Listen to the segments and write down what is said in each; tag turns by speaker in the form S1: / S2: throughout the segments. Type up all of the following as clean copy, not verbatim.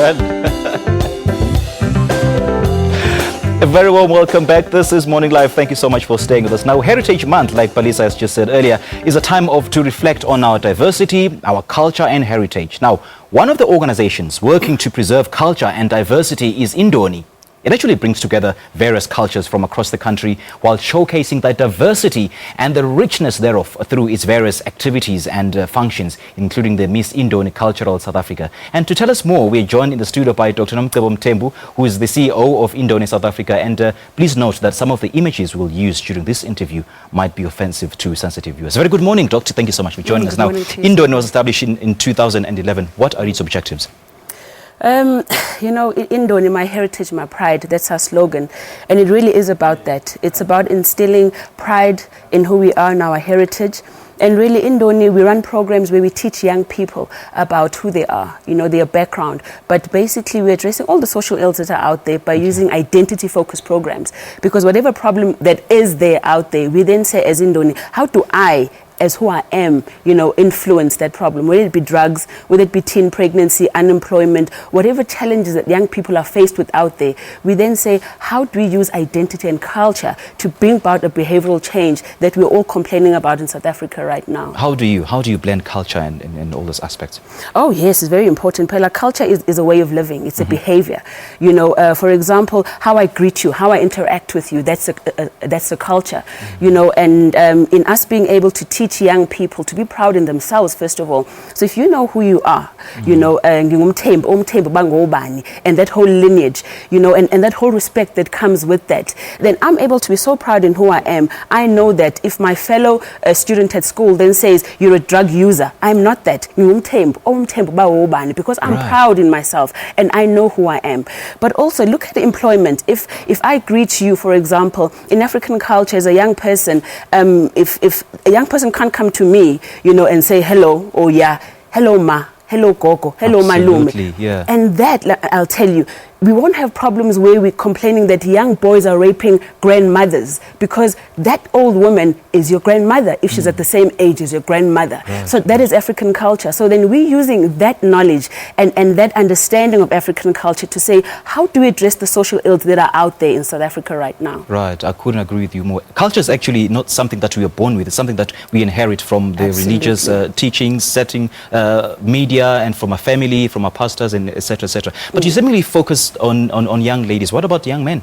S1: well. A very warm welcome back. This is Morning Live. Thank you so much for staying with us. Now, Heritage Month, like Palisa has just said earlier, is a time to reflect on our diversity, our culture and heritage. Now, one of the organizations working to preserve culture and diversity is In-Doni. It actually brings together various cultures from across the country while showcasing the diversity and the richness thereof through its various activities and functions, including the Miss In-Doni Cultural South Africa. And to tell us more, we're joined in the studio by Dr Nomcebo Mthembu, who is the CEO of In-Doni South Africa. And please note that some of the images we'll use during this interview might be offensive to sensitive viewers. Very good morning, Doctor. Thank you so much for joining us. Now, In-Doni was established in 2011. What are its objectives?
S2: You know, In-Doni, my heritage, my pride, that's our slogan. And it really is about that. It's about instilling pride in who we are and our heritage. And really, In-Doni, we run programs where we teach young people about who they are, you know, their background. But basically, we're addressing all the social ills that are out there by using identity-focused programs. Because whatever problem that is there out there, we then say as In-Doni, how do I, as who I am, you know, influence that problem, whether it be drugs, whether it be teen pregnancy, unemployment, whatever challenges that young people are faced with out there. We then say, how do we use identity and culture to bring about a behavioral change that we're all complaining about in South Africa right now?
S1: How do you blend culture and all those aspects?
S2: Oh yes, it's very important. Pela, culture is a way of living. It's a behavior. You know, for example, how I greet you, how I interact with you, that's a culture. You know, and in us being able to teach young people to be proud in themselves, first of all. So if you know who you are, you know, and that whole lineage, you know, and that whole respect that comes with that, then I'm able to be so proud in who I am. I know that if my fellow student at school then says, you're a drug user, I'm not that. Because I'm proud in myself and I know who I am. But also look at the employment. If I greet you, for example, in African culture as a young person, if a young person can't come to me, you know, and say hello, or yeah, hello ma, hello gogo, hello malume.
S1: Yeah.
S2: And that, I'll tell you, we won't have problems where we're complaining that young boys are raping grandmothers, because that old woman is your grandmother if she's at the same age as your grandmother.
S1: Right.
S2: So that is African culture. So then we're using that knowledge and that understanding of African culture to say, how do we address the social ills that are out there in South Africa right now?
S1: Right, I couldn't agree with you more. Culture is actually not something that we are born with. It's something that we inherit from the religious teachings, setting, media, and from our family, from our pastors, and etc., etc. But you seemingly focus on young ladies. What about young men?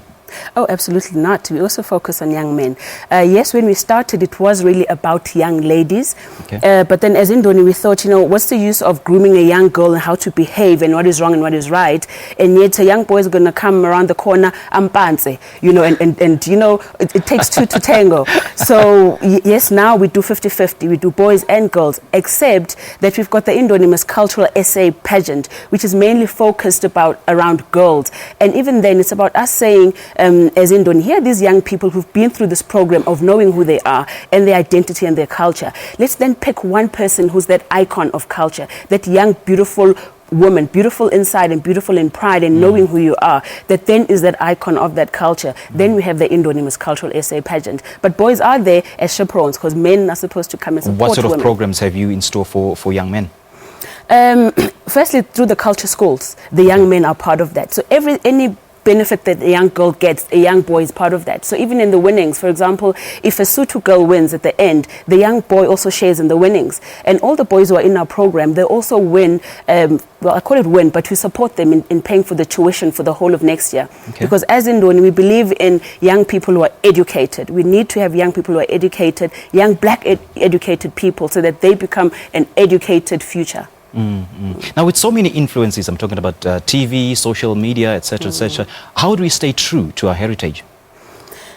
S2: Oh, absolutely not. We also focus on young men. Yes, when we started, it was really about young ladies.
S1: Okay.
S2: But then as In-Doni, we thought, you know, what's the use of grooming a young girl and how to behave and what is wrong and what is right? And yet a young boy is going to come around the corner, ampanse, you know, and you know, it takes two to tango. So, yes, now we do 50-50. We do boys and girls, except that we've got the In-Doni Miss Cultural SA pageant, which is mainly focused around girls. And even then, it's about us saying, as In-Doni, here are these young people who've been through this program of knowing who they are and their identity and their culture. Let's then pick one person who's that icon of culture, that young, beautiful woman, beautiful inside and beautiful in pride and knowing who you are, that then is that icon of that culture. Then we have the In-Doni Miss Cultural SA pageant. But boys are there as chaperones because men are supposed to come and support
S1: What sort of
S2: women.
S1: programs have you in store for young men?
S2: Firstly, through the culture schools, the young men are part of that. So any benefit that a young girl gets, a young boy is part of that. So even in the winnings, for example, if a Sotho girl wins at the end, the young boy also shares in the winnings. And all the boys who are in our program, they also win, well, I call it win, but we support them in paying for the tuition for the whole of next year.
S1: Okay.
S2: Because as In-Doni, we believe in young people who are educated. We need to have young people who are educated, young black educated people, so that they become an educated future.
S1: Now, with so many influences, I'm talking about TV, social media, etc., etc., how do we stay true to our heritage?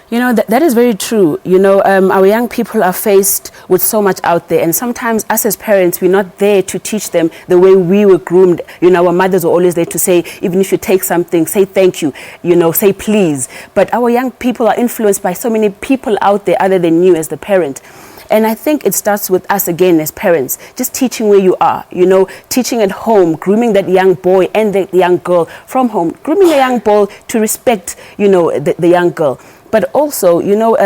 S2: You know, that is very true. You know, our young people are faced with so much out there, and sometimes us as parents, we're not there to teach them the way we were groomed. You know, our mothers were always there to say, even if you take something, say thank you, you know, say please. But our young people are influenced by so many people out there other than you as the parent. And I think it starts with us again as parents, just teaching where you are, you know, teaching at home, grooming that young boy and the young girl from home, grooming the young boy to respect, you know, the young girl. But also, you know,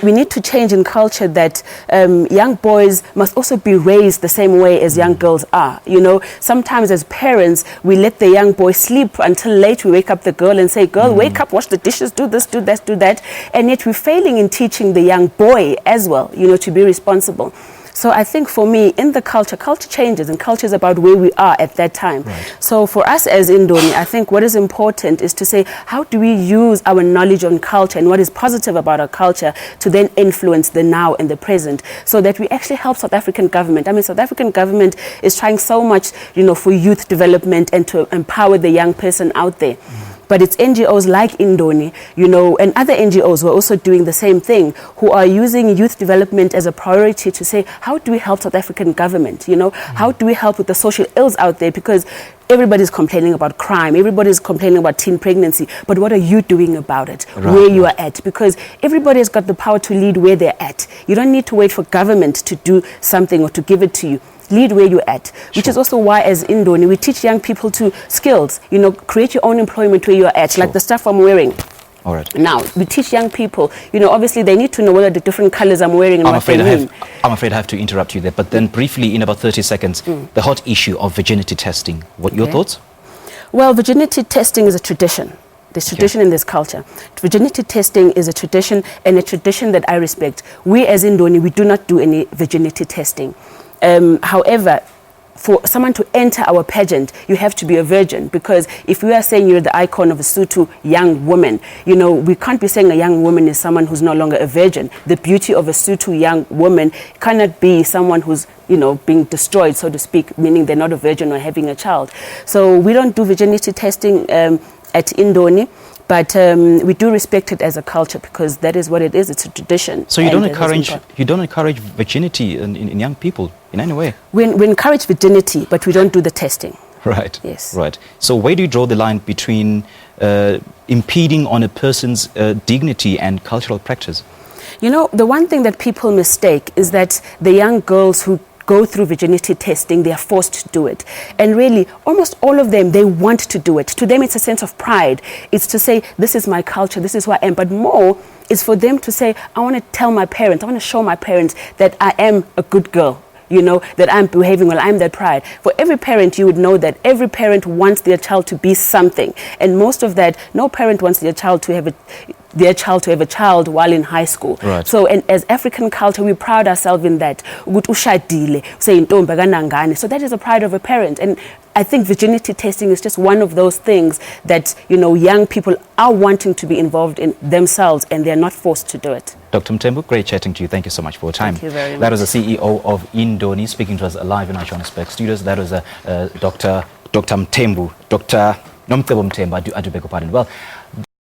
S2: we need to change in culture that young boys must also be raised the same way as young girls are. You know, sometimes as parents, we let the young boy sleep until late. We wake up the girl and say, girl, wake up, wash the dishes, do this, do that, do that. And yet we're failing in teaching the young boy as well, you know, to be responsible. So I think for me, in the culture changes, and culture is about where we are at that time. Right. So for us as In-Doni, I think what is important is to say, how do we use our knowledge on culture and what is positive about our culture to then influence the now and the present, so that we actually help South African government. I mean, South African government is trying so much, you know, for youth development and to empower the young person out there. But it's NGOs like In-Doni, you know, and other NGOs who are also doing the same thing, who are using youth development as a priority to say, how do we help South African government, you know? How do we help with the social ills out there? Because everybody's complaining about crime, everybody's complaining about teen pregnancy, but what are you doing about it, where you are at? Because everybody's got the power to lead where they're at. You don't need to wait for government to do something or to give it to you. Lead where you're at, which is also why as In-Doni we teach young people to skills, you know, create your own employment where you're at, like the stuff I'm wearing.
S1: All right.
S2: Now, we teach young people, you know, obviously they need to know what are the different colors I'm wearing and what they mean.
S1: I'm afraid I have to interrupt you there, but then briefly, in about 30 seconds, the hot issue of virginity testing. What your thoughts?
S2: Well, virginity testing is a tradition. There's tradition in this culture. Virginity testing is a tradition, and a tradition that I respect. We as In-Doni, we do not do any virginity testing. However, for someone to enter our pageant, you have to be a virgin, because if we are saying you're the icon of a Sotho young woman, you know, we can't be saying a young woman is someone who's no longer a virgin. The beauty of a Sotho young woman cannot be someone who's, you know, being destroyed, so to speak, meaning they're not a virgin or having a child. So we don't do virginity testing at In-Doni. But we do respect it as a culture, because that is what it is. It's a tradition.
S1: So you don't encourage virginity in young people in any way? We
S2: encourage virginity, but we don't do the testing.
S1: Right.
S2: Yes.
S1: Right. So where do you draw the line between impeding on a person's dignity and cultural practice?
S2: You know, the one thing that people mistake is that the young girls who go through virginity testing, they are forced to do it. And really, almost all of them, they want to do it. To them, it's a sense of pride. It's to say, this is my culture, this is who I am. But more is for them to say, I want to tell my parents, I want to show my parents that I am a good girl. You know, that I'm behaving well, I'm that pride. For every parent, you would know that every parent wants their child to be something. And most of that, no parent wants their child to have a child while in high school.
S1: Right.
S2: So, and as African culture, we pride ourselves in that. So that is a pride of a parent. And I think virginity testing is just one of those things that, you know, young people are wanting to be involved in themselves, and they're not forced to do it.
S1: Dr. Mthembu, great chatting to you. Thank you so much for your time.
S2: Thank you very much.
S1: That was the CEO of In-Doni speaking to us live in our Johannesburg studios. That was Dr. Nomcebo Mthembu. I do beg your pardon. Well,